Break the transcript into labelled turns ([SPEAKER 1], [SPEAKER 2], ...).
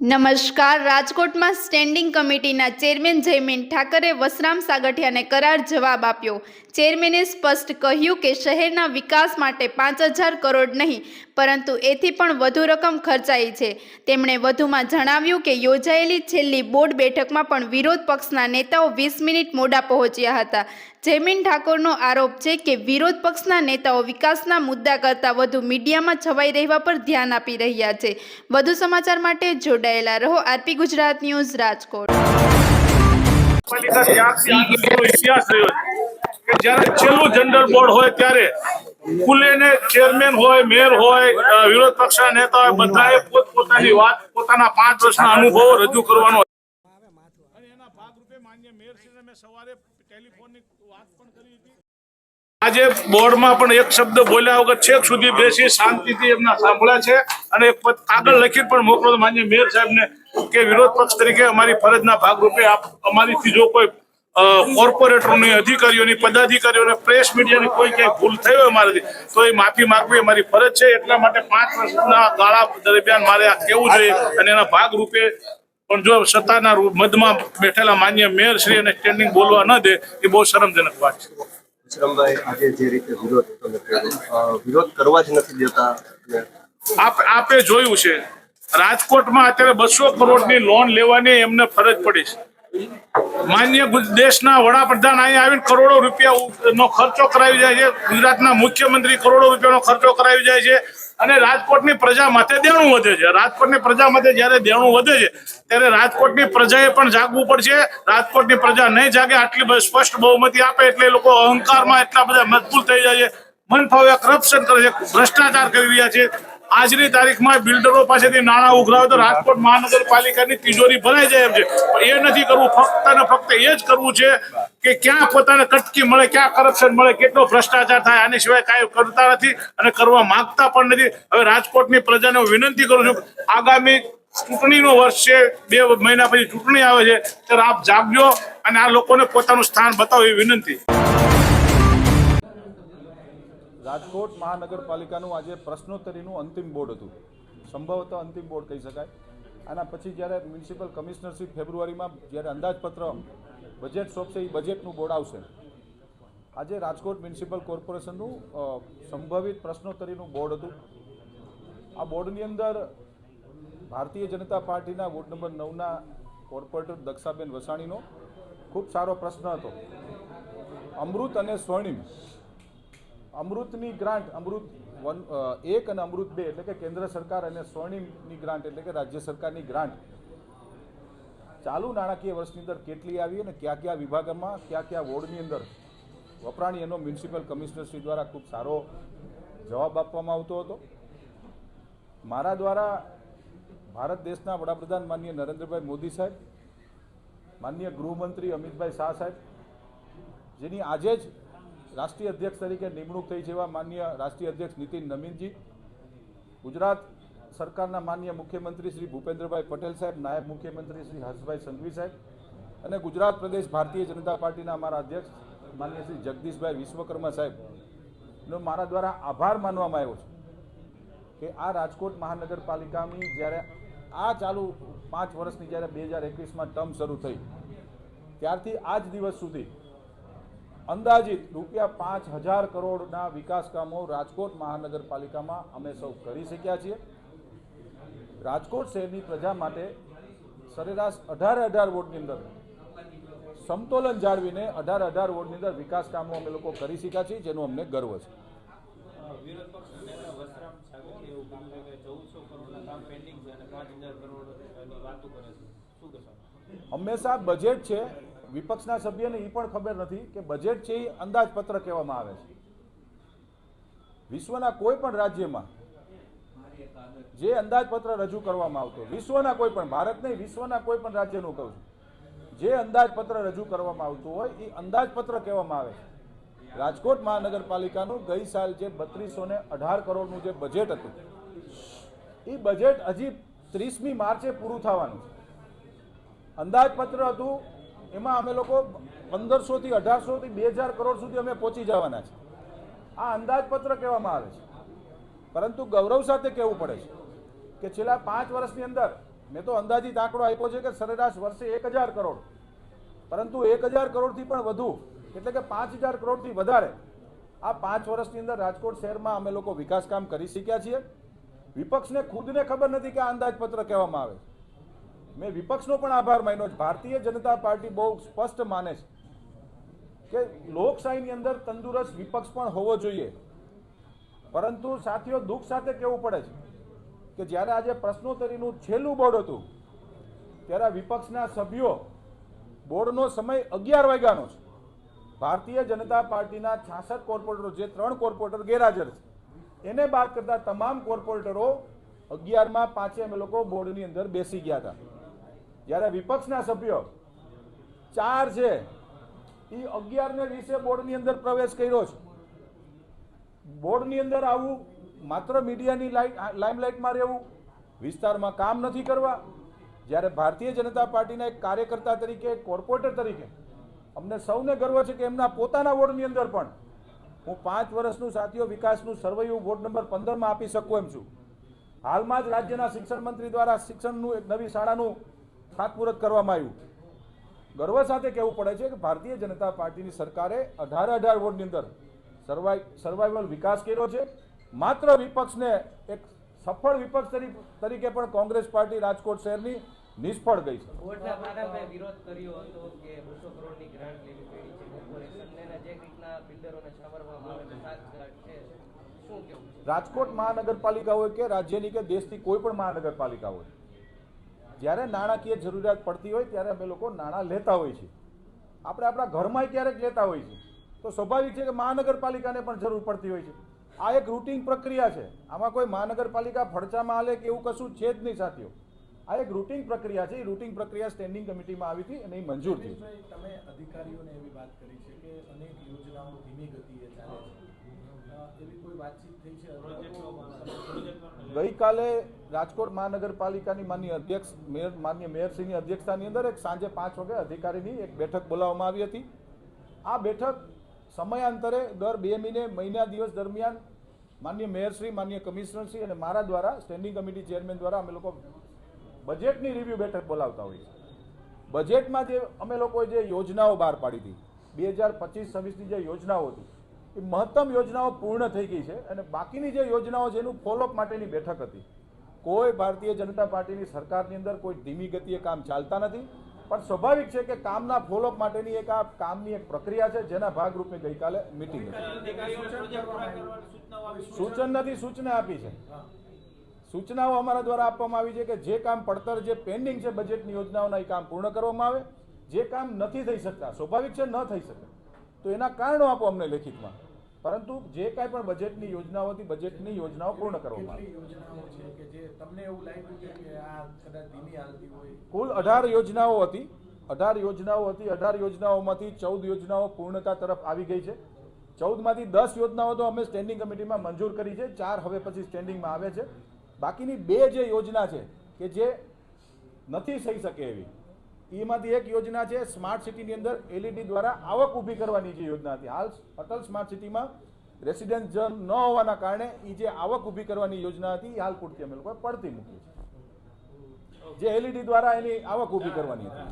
[SPEAKER 1] નમસ્કાર. રાજકોટમાં સ્ટેન્ડિંગ કમિટીના ચેરમેન જયમીન ઠાકરે વસરામ સાગઠિયાને કરાર જવાબ આપ્યો. ચેરમેને સ્પષ્ટ કહ્યું કે શહેરના વિકાસ માટે 5,000 કરોડ નહીં પરંતુ એથી પણ વધુ રકમ ખર્ચાઈ છે. તેમણે વધુમાં જણાવ્યું કે યોજાયેલી છેલ્લી બોર્ડ બેઠકમાં પણ વિરોધ પક્ષના નેતાઓ 20 મિનિટ મોડા પહોંચ્યા હતા. જયમીન ઠાકોરનો આરોપ છે કે વિરોધ પક્ષના નેતાઓ વિકાસના મુદ્દા કરતાં વધુ મીડિયામાં છવાઈ રહેવા પર ધ્યાન આપી રહ્યા છે. વધુ સમાચાર માટે જોડાયેલા રહો. RP Gujarat news, Rajkot.
[SPEAKER 2] જ્યારે છેલ્લું જનરલ બોર્ડ હોય ત્યારે ખુલ્લેને ચેરમેન હોય, મેયર હોય, વિરોધ પક્ષના નેતા હોય, બધાએ પોતપોતાની વાત, પોતાના 5 વર્ષના અનુભવો રજૂ કરવાનો અને એના ભાગરૂપે માન્ય મેયરશ્રીને મેં સવારે ટેલિફોનની વાત પણ કરી હતી. આજે બોર્ડમાં પણ એક શબ્દ બોલ્યા વગર છેક સુધી બેસી શાંતિથી એમના સાંભળ્યા છે અને કાગળ લખી પણ મોકલો માન્ય મેયર સાહેબને કે વિરોધ પક્ષ તરીકે અમારી ફરજના ભાગરૂપે અમારીથી જો કોઈ કોર્પોરેટરોની, અધિકારીઓની, પદાધિકારીઓને, પ્રેસ મીડિયાની કોઈ ક્યાંય ભૂલ થઈ હોય અમારાથી તો એ માફી માંગવી અમારી ફરજ છે. એટલા માટે 5 વર્ષના ગાળા દરમિયાન મારે આ કહેવું જોઈએ અને એના ભાગરૂપે પણ જો સત્તાના મધમાં બેઠેલા માન્ય મેયર શ્રી અને સ્ટેન્ડિંગ બોલવા ન દે એ બહુ શરમજનક વાત છે.
[SPEAKER 3] વિક્રમભાઈ, આજે જે રીતે વિરોધ કરવા જ નથી દેતા,
[SPEAKER 2] આપે જોયું છે રાજકોટમાં અત્યારે 200 કરોડની લોન લેવાની એમને ફરજ પડી છે. માન્ય દેશના વડાપ્રધાન અહીંયા આવીને કરોડો રૂપિયાનો ખર્ચો કરાવી જાય છે. ગુજરાતના મુખ્યમંત્રી કરોડો રૂપિયાનો ખર્ચો કરાવી જાય છે અને રાજકોટની પ્રજા માટે દેણું વધે છે. રાજકોટની પ્રજા માટે જ્યારે દેણું વધે છે ત્યારે રાજકોટની પ્રજાએ પણ જાગવું પડશે. રાજકોટની પ્રજા નહીં જાગે, આટલી સ્પષ્ટ બહુમતી આપે એટલે એ લોકો અહંકારમાં એટલા બધા મજબૂર થઈ જાય છે, મન ફાવે કરપ્શન કરે છે, ભ્રષ્ટાચાર કરી રહ્યા છે. આજની તારીખમાં બિલ્ડરો પાસેથી નાણાં ઉઘરાવે તો રાજકોટ મહાનગરપાલિકાની તિજોરી ભરાઈ જાય એમ છે. પણ એ નથી કરવું. ફક્ત ને ફક્ત એ જ કરવું છે કે ક્યાં પોતાને કટકી મળે, ક્યાં કરપ્શન મળે, કેટલો ભ્રષ્ટાચાર થાય, આની સિવાય કાંઈ કરતા નથી અને કરવા માંગતા પણ નથી. હવે રાજકોટની પ્રજાને હું વિનંતી કરું છું, આગામી ચૂંટણીનો વર્ષ છે, 2 મહિના પછી ચૂંટણી આવે છે, ત્યારે આપ જાગજો અને આ લોકોને પોતાનું સ્થાન બતાવો એ વિનંતી.
[SPEAKER 4] રાજકોટ મહાનગરપાલિકાનું આજે પ્રશ્નોત્તરીનું અંતિમ બોર્ડ હતું, સંભવતઃ અંતિમ બોર્ડ કહી શકાય. આના પછી જ્યારે મ્યુનિસિપલ કમિશનરશીપ ફેબ્રુઆરીમાં જ્યારે અંદાજપત્ર બજેટ સોંપશે એ બજેટનું બોર્ડ આવશે. આજે રાજકોટ મ્યુનિસિપલ કોર્પોરેશનનું સંભવિત પ્રશ્નોત્તરીનું બોર્ડ હતું. આ બોર્ડની અંદર ભારતીય જનતા પાર્ટીના વોર્ડ નંબર 9ના કોર્પોરેટર દક્ષાબેન વસાણીનો ખૂબ સારો પ્રશ્ન હતો. અમૃત અને સ્વર્ણિમ, અમૃતની ગ્રાન્ટ, અમૃત 1 અને અમૃત 2 એટલે કે કેન્દ્ર સરકાર અને સ્વર્ણિમની ગ્રાન્ટ એટલે કે રાજ્ય સરકારની ગ્રાન્ટ ચાલુ નાણાકીય વર્ષની અંદર કેટલી આવી અને કયા કયા વિભાગમાં, કયા કયા વોર્ડની અંદર વપરાણી એનો મ્યુનિસિપલ કમિશનરશ્રી દ્વારા ખૂબ સારો જવાબ આપવામાં આવતો હતો. મારા દ્વારા ભારત દેશના વડાપ્રધાન માનનીય નરેન્દ્રભાઈ મોદી સાહેબ, માનનીય ગૃહમંત્રી અમિતભાઈ શાહ સાહેબ, જેની આજે જ રાષ્ટ્રીય અધ્યક્ષ તરીકે નિમણૂક થઈ છે એવા માનનીય રાષ્ટ્રીય અધ્યક્ષ નીતિન નવીનજી, ગુજરાત સરકારના માનનીય મુખ્યમંત્રી શ્રી ભૂપેન્દ્રભાઈ પટેલ સાહેબ, નાયબ મુખ્યમંત્રી શ્રી હર્ષભાઈ સંઘવી સાહેબ અને ગુજરાત પ્રદેશ ભારતીય જનતા પાર્ટીના અમારા અધ્યક્ષ માનનીય શ્રી જગદીશભાઈ વિશ્વકર્મા સાહેબનો મારા દ્વારા આભાર માનવામાં આવ્યો છે કે આ રાજકોટ મહાનગરપાલિકાની જ્યારે આ ચાલુ 5 વર્ષની જ્યારે 2021માં ટર્મ શરૂ થઈ ત્યારથી આજ દિવસ સુધી અંદાજિત રૂપિયા 5,000 કરોડના વિકાસ કામો રાજકોટ મહાનગરપાલિકામાં અમે સૌ કરી શક્યા છીએ. રાજકોટ શહેરની પ્રજા માટે સરેરાશ 18 વોર્ડની અંદર સમતોલન જાળવીને 18 વોર્ડની અંદર વિકાસ કામો અમે લોકો કરી શક્યા છીએ, જેનો અમને ગર્વ છે. હંમેશા બજેટ છે, વિપક્ષના સભ્યને એ પણ ખબર નથી કે બજેટ છે એ અંદાજપત્ર કહેવામાં આવે છે. વિશ્વના કોઈ પણ રાજ્યમાં જે અંદાજપત્ર રજૂ કરવામાં આવતો, વિશ્વના કોઈ પણ, ભારત નહીં, વિશ્વના કોઈ પણ રાજ્યનું કહું છું, જે અંદાજપત્ર રજૂ કરવામાં આવતું હોય એ અંદાજપત્ર કહેવામાં આવે છે. રાજકોટ મહાનગરપાલિકાનું ગઈ સાલ જે 3218 કરોડનું જે બજેટ હતું એ બજેટ હજી 30મી માર્ચે પૂરું થવાનું છે. અંદાજપત્ર હતું એમાં અમે લોકો 1500 થી 1800 થી 2000 કરોડ સુધી અમે પહોંચી જવાના છે. આ અંદાજપત્ર કહેવામાં આવે છે, પરંતુ ગૌરવ સાથે કહેવું પડે છે કે છેલ્લા 5 વર્ષની અંદર મેં તો અંદાજિત આંકડો આપ્યો છે કે સરેરાશ વર્ષે 1000 કરોડ, પરંતુ 1000 કરોડથી પણ વધુ એટલે કે 5000 કરોડથી વધારે આ 5 વર્ષની અંદર રાજકોટ શહેરમાં અમે લોકો વિકાસ કામ કરી શક્યા છીએ. વિપક્ષને ખુદને ખબર નથી કે આ અંદાજપત્ર કહેવામાં આવે. મેં વિપક્ષનો પણ આભાર માન્યો છે. ભારતીય જનતા પાર્ટી બહુ સ્પષ્ટ માને છે કે લોકશાહીની અંદર તંદુરસ્ત વિપક્ષ પણ હોવો જોઈએ, પરંતુ સાથીઓ દુઃખ સાથે કહેવું પડે છે કે જ્યારે આજે પ્રશ્નોત્તરીનું છેલ્લું બોર્ડ હતું ત્યારે વિપક્ષના સભ્યો બોર્ડનો સમય 11 વાગ્યાનો છે. ભારતીય જનતા પાર્ટીના 66 કોર્પોરેટરો, જે 3 કોર્પોરેટર ગેરહાજર છે, એને બાદ કરતા તમામ કોર્પોરેટરો 11માં 5 અમે લોકો બોર્ડની અંદર બેસી ગયા હતા. જ્યારે વિપક્ષના સભ્યો 4 છે એ 11 ને 20 બોર્ડની અંદર પ્રવેશ કર્યો છે. બોર્ડની અંદર આવું માત્ર મીડિયાની લાઇમલાઇટમાં રહેવું, વિસ્તારમાં કામ નથી કરવા. જ્યારે ભારતીય જનતા પાર્ટીના એક કાર્યકર્તા તરીકે, એક કોર્પોરેટર તરીકે અમને સૌને ગર્વ છે કે એમના પોતાના વોર્ડની અંદર પણ હું 5 વર્ષનું સાથીઓ વિકાસનું સર્વેયું વોર્ડ નંબર 15માં આપી શકું એમ છું. હાલમાં જ રાજ્યના શિક્ષણ મંત્રી દ્વારા શિક્ષણનું એક નવી શાળાનું ખાતમુહૂર્ત કરવામાં આવ્યું. ગર્વ સાથે કહેવું પડે છે કે ભારતીય જનતા પાર્ટીની સરકારે 18 વોર્ડની અંદર સર્વાઈવલ વિકાસ કર્યો છે. માત્ર વિપક્ષને, એક સફળ વિપક્ષ તરીકે પણ કોંગ્રેસ પાર્ટી રાજકોટ શહેરની નિષ્ફળ ગઈ છે.
[SPEAKER 5] બોર્ડના પ્રારંભે વિરોધ કર્યો હતો કે 200 કરોડની ગ્રાન્ટ લેવી પડી છે કોર્પોરેશનને, જે રીતના બિલ્ડરોને છાવરવામાં આવે છે, 7 ગ્રાન્ટ છે, શું કહેવું છે?
[SPEAKER 4] રાજકોટ મહાનગરપાલિકા હોય કે રાજ્યની કે દેશની કોઈ પણ મહાનગરપાલિકા હોય, જ્યારે નાણાકીય જરૂરિયાત પડતી હોય ત્યારે અમે લોકો નાણાં લેતા હોઈએ છીએ. આપણે આપણા ઘરમાં ક્યારેક લેતા હોઈએ છીએ, તો સ્વાભાવિક છે કે મહાનગરપાલિકાને પણ જરૂર પડતી હોય છે. આ એક રૂટીન પ્રક્રિયા છે. આમાં કોઈ મહાનગરપાલિકા ફડચામાં હાલે કે એવું કશું છે જ નહીં સાથીઓ. આ એક રૂટીન પ્રક્રિયા છે. એ રૂટીન પ્રક્રિયા સ્ટેન્ડિંગ કમિટીમાં આવી હતી અને એ મંજૂર થઈ.
[SPEAKER 6] તમે અધિકારીઓને એવી વાત કરી છે કે અનેક યોજનાઓ ધીમી ગતિએ ચાલે છે, એવી કોઈ વાતચીત થઈ છે?
[SPEAKER 4] ગઈકાલે રાજકોટ મહાનગરપાલિકાની માનનીય મેયરશ્રીની અધ્યક્ષતાની અંદર એક સાંજે 5 વાગે અધિકારીની એક બેઠક બોલાવવામાં આવી હતી. આ બેઠક સમયાંતરે દર 2 મહિના દિવસ દરમિયાન માનનીય મેયરશ્રી, માનનીય કમિશનરશ્રી અને મારા દ્વારા સ્ટેન્ડિંગ કમિટી ચેરમેન દ્વારા અમે લોકો બજેટની રિવ્યુ બેઠક બોલાવતા હોઈએ છીએ. બજેટમાં જે અમે લોકોએ જે યોજનાઓ બહાર પાડી હતી 2025-26ની જે યોજનાઓ હતી એ મહત્તમ યોજનાઓ પૂર્ણ થઈ ગઈ છે અને બાકીની જે યોજનાઓ છે એનું ફોલોઅપ માટેની બેઠક હતી. કોઈ ભારતીય જનતા પાર્ટીની સરકારની અંદર કોઈ ધીમી ગતિએ કામ ચાલતા નથી, પણ સ્વાભાવિક છે કે કામના ફોલોઅપ માટેની એક આ કામની એક પ્રક્રિયા છે, જેના ભાગરૂપે ગઈકાલે મિટિંગ સૂચન નથી, સૂચના આપી છે. સૂચનાઓ અમારા દ્વારા આપવામાં આવી છે કે જે કામ પડતર, જે પેન્ડિંગ છે બજેટની યોજનાઓના, એ કામ પૂર્ણ કરવામાં આવે. જે કામ નથી થઈ શકતા, સ્વાભાવિક છે ન થઈ શકે, તો એના કારણો આપો અમને લેખિતમાં, પરંતુ જે કાંઈ પણ બજેટની યોજનાઓ હતી, બજેટની યોજનાઓ પૂર્ણ કરવામાં આવે.
[SPEAKER 6] યોજનાઓ છે કે જે તમને એવું લાગ્યું કે આ કદાચ ધીમી હાલતી હોય?
[SPEAKER 4] કુલ 18 યોજનાઓ હતી. 18 યોજનાઓમાંથી 14 યોજનાઓ પૂર્ણતા તરફ આવી ગઈ છે. 14માંથી 10 યોજનાઓ તો અમે સ્ટેન્ડિંગ કમિટીમાં મંજૂર કરી છે, 4 હવે પછી સ્ટેન્ડિંગમાં આવે છે. બાકીની 2 જે યોજના છે કે જે નથી થઈ શકે એવી, એમાંથી એક યોજના છે સ્માર્ટ સિટીની અંદર LED દ્વારા આવક ઊભી કરવાની જે યોજના હતી. હાલ અટલ સ્માર્ટ સિટીમાં રેસિડેન્શિયલ ન હોવાના કારણે એ જે આવક ઊભી કરવાની યોજના હતી એ હાલ પૂરતી અમે લોકોએ પડતી મૂકી છે, જે LED દ્વારા એની આવક ઊભી કરવાની હતી.